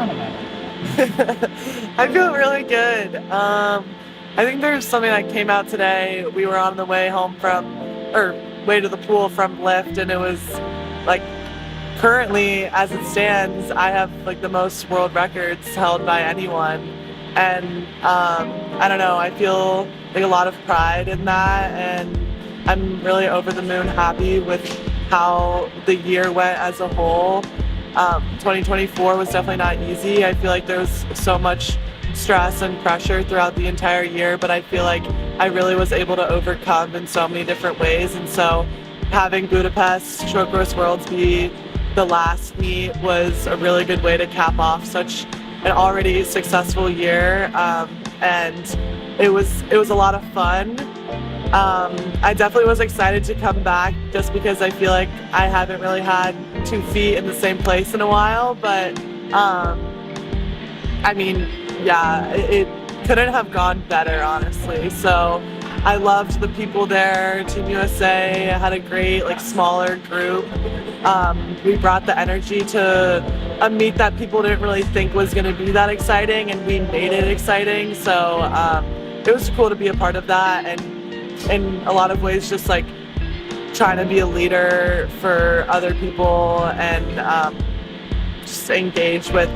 feeling about it? I feel really good. I think there's something that came out today. We were on the way home or way to the pool from Lyft, and it was like, currently, as it stands, I have like the most world records held by anyone. And I don't know, I feel like a lot of pride in that, and I'm really over the moon happy with how the year went as a whole. 2024 was definitely not easy. I feel like there was so much stress and pressure throughout the entire year, but I feel like I really was able to overcome in so many different ways. And so having Budapest Short Course Worlds be the last meet was a really good way to cap off such an already successful year, and it was a lot of fun. I definitely was excited to come back just because I feel like I haven't really had 2 feet in the same place in a while, but I mean, yeah, it couldn't have gone better, honestly. So I loved the people there. Team USA had a great, like, smaller group. We brought the energy to a meet that people didn't really think was going to be that exciting, and we made it exciting. So it was cool to be a part of that, and in a lot of ways just like trying to be a leader for other people, and just engage with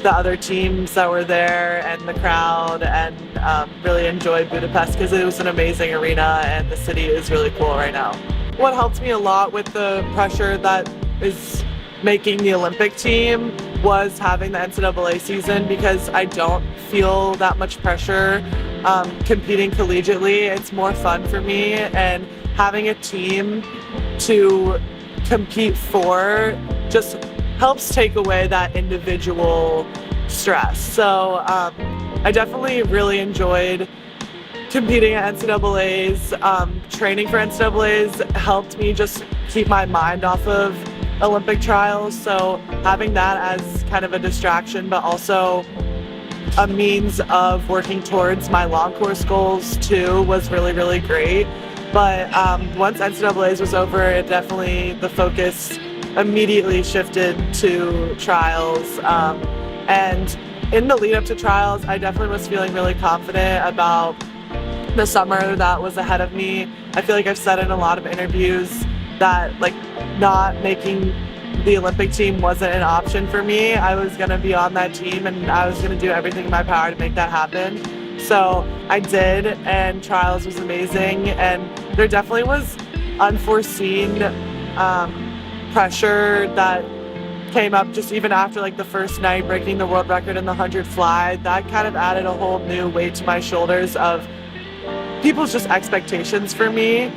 the other teams that were there and the crowd, and really enjoy Budapest because it was an amazing arena and the city is really cool right now. What helped me a lot with the pressure that is making the Olympic team was having the NCAA season, because I don't feel that much pressure competing collegiately. It's more fun for me, and having a team to compete for just helps take away that individual stress. So I definitely really enjoyed competing at NCAAs. Training for NCAAs helped me just keep my mind off of Olympic trials. So having that as kind of a distraction, but also a means of working towards my long course goals too, was really, really great. But once NCAAs was over, the focus immediately shifted to trials. And in the lead up to trials, I definitely was feeling really confident about the summer that was ahead of me. I feel like I've said in a lot of interviews that, like, not making the Olympic team wasn't an option for me. I was going to be on that team, and I was going to do everything in my power to make that happen. So I did, and trials was amazing. And there definitely was unforeseen pressure that came up just even after, like, the first night, breaking the world record in the 100 fly. That kind of added a whole new weight to my shoulders of people's just expectations for me.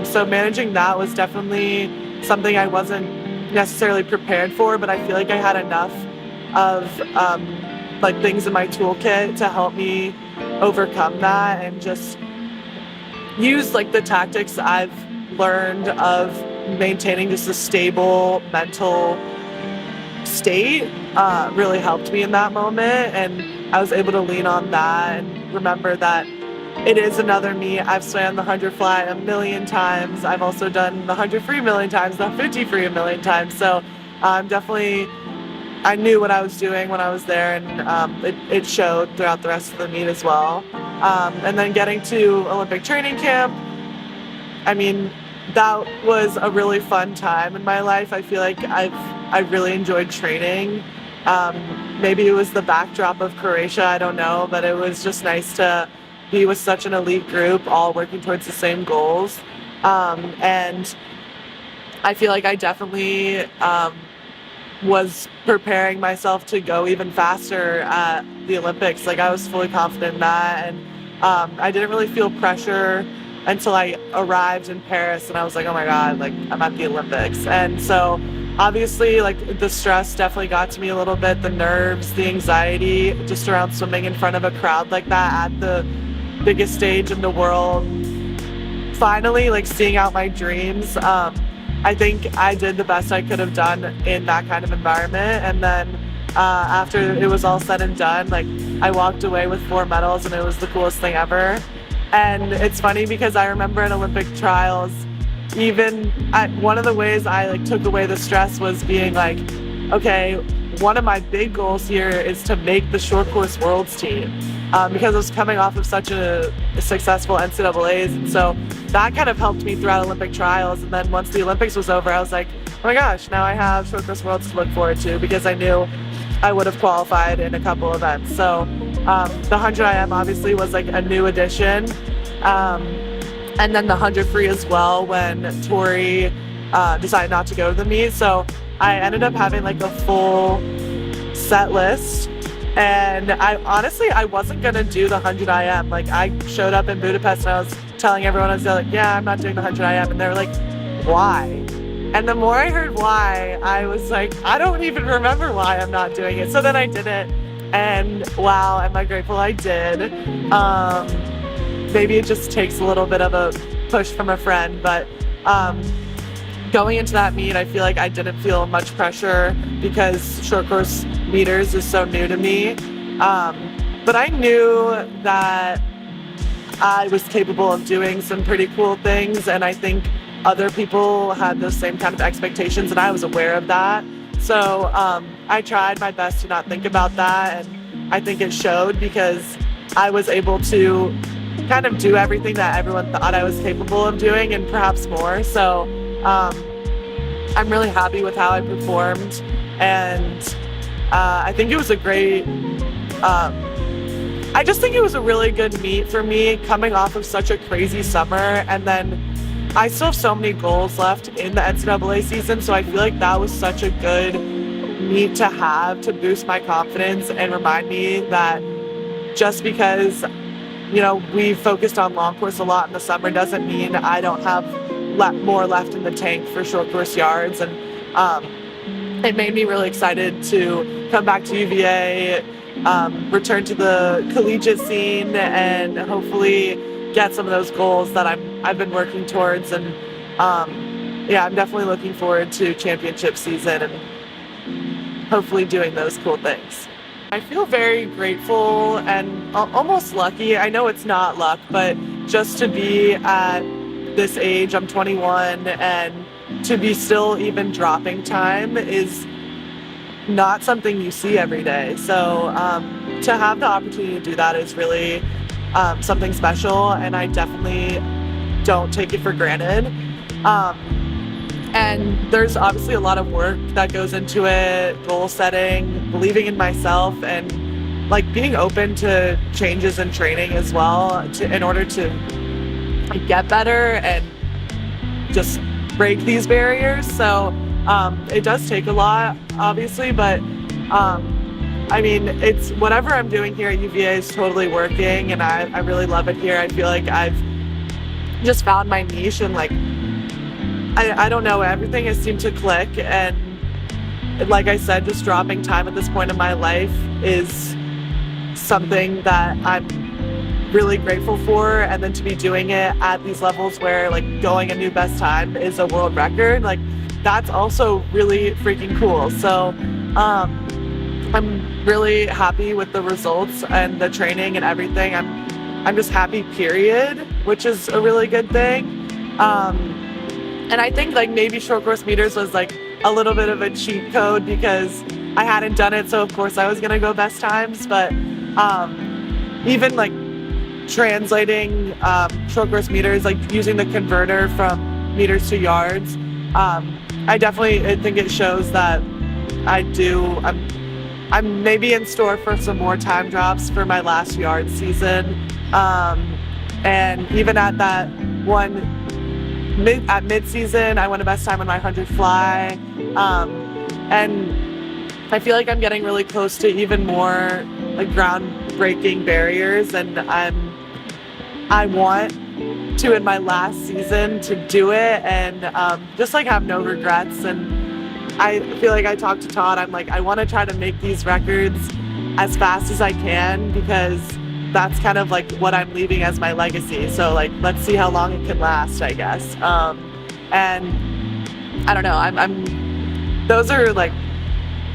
So managing that was definitely something I wasn't necessarily prepared for, but I feel like I had enough of like things in my toolkit to help me overcome that, and just use like the tactics I've learned of maintaining just a stable mental state really helped me in that moment. And I was able to lean on that and remember that it is another meet. I've swam the 100 fly a million times. I've also done the 100 free a million times, the 50 free a million times. So I knew what I was doing when I was there, and it showed throughout the rest of the meet as well. And then getting to Olympic training camp, I mean, that was a really fun time in my life. I feel like I really enjoyed training. Maybe it was the backdrop of Croatia, I don't know, but it was just nice to be with such an elite group, all working towards the same goals. And I feel like I definitely was preparing myself to go even faster at the Olympics. Like, I was fully confident in that, and I didn't really feel pressure until I arrived in Paris, and I was like, oh my God, like, I'm at the Olympics. And so obviously, like, the stress definitely got to me a little bit, the nerves, the anxiety just around swimming in front of a crowd like that at the biggest stage in the world. Finally, like, seeing out my dreams. I think I did the best I could have done in that kind of environment. And then after it was all said and done, like, I walked away with 4 medals, and it was the coolest thing ever. And it's funny because I remember in Olympic trials, one of the ways I, like, took away the stress was being like, okay, one of my big goals here is to make the short course worlds team, because I was coming off of such a successful NCAAs, and so that kind of helped me throughout Olympic trials. And then once the Olympics was over, I was like, oh my gosh, now I have short course worlds to look forward to, because I knew I would have qualified in a couple events. So the 100 IM obviously was like a new addition, and then the 100 free as well when Tori decided not to go to the meet. So I ended up having like a full set list, and I honestly wasn't gonna do the 100 IM. Like, I showed up in Budapest and I was telling everyone, I was like, yeah, I'm not doing the 100 IM, and they were like, why? And the more I heard why, I was like, I don't even remember why I'm not doing it. So then I did it, and wow, am I grateful I did. Maybe it just takes a little bit of a push from a friend, but going into that meet, I feel like I didn't feel much pressure because short course meters is so new to me. But I knew that I was capable of doing some pretty cool things, and I think other people had those same kind of expectations, and I was aware of that. So I tried my best to not think about that, and I think it showed, because I was able to kind of do everything that everyone thought I was capable of doing, and perhaps more. So I'm really happy with how I performed, and I think it was a great, I just think it was a really good meet for me, coming off of such a crazy summer. And then I still have so many goals left in the NCAA season, so I feel like that was such a good meet to have to boost my confidence and remind me that just because, you know, we focused on long course a lot in the summer doesn't mean I don't have more left in the tank for short course yards. And it made me really excited to come back to UVA, return to the collegiate scene, and hopefully get some of those goals that I've been working towards. And yeah, I'm definitely looking forward to championship season and hopefully doing those cool things. I feel very grateful and almost lucky. I know it's not luck, but just to be at this age, I'm 21, and to be still even dropping time is not something you see every day. So to have the opportunity to do that is really something special, and I definitely don't take it for granted. And there's obviously a lot of work that goes into it, goal setting, believing in myself, and like being open to changes in training as well, in order to get better and just break these barriers. So it does take a lot, obviously, but I mean, it's whatever I'm doing here at UVA is totally working, and I really love it here. I feel like I've just found my niche, and like I don't know, everything has seemed to click. And like I said, just dropping time at this point in my life is something that I'm really grateful for. And then to be doing it at these levels where like going a new best time is a world record, like that's also really freaking cool. So I'm really happy with the results and the training and everything. I'm just happy, period, which is a really good thing. And I think like maybe short course meters was like a little bit of a cheat code because I hadn't done it, so of course I was gonna go best times. But even like translating short course meters, like using the converter from meters to yards, I think it shows that I'm maybe in store for some more time drops for my last yard season. And even at that one at mid-season, I won a best time on my 100 fly. And I feel like I'm getting really close to even more like groundbreaking barriers, and I want to, in my last season, to do it and just like have no regrets. And I feel like I talked to Todd, I'm like, I want to try to make these records as fast as I can, because that's kind of like what I'm leaving as my legacy. So like, let's see how long it can last, I guess. And I don't know, those are like,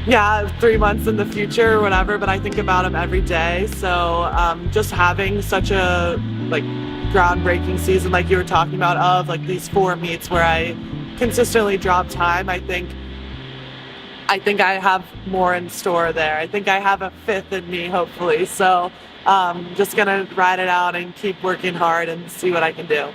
yeah, 3 months in the future or whatever, but I think about them every day. So just having such a like groundbreaking season, like you were talking about, of like these 4 meets where I consistently drop time, I think I think I have more in store there. I think I have a fifth in me, hopefully. So just gonna ride it out and keep working hard and see what I can do.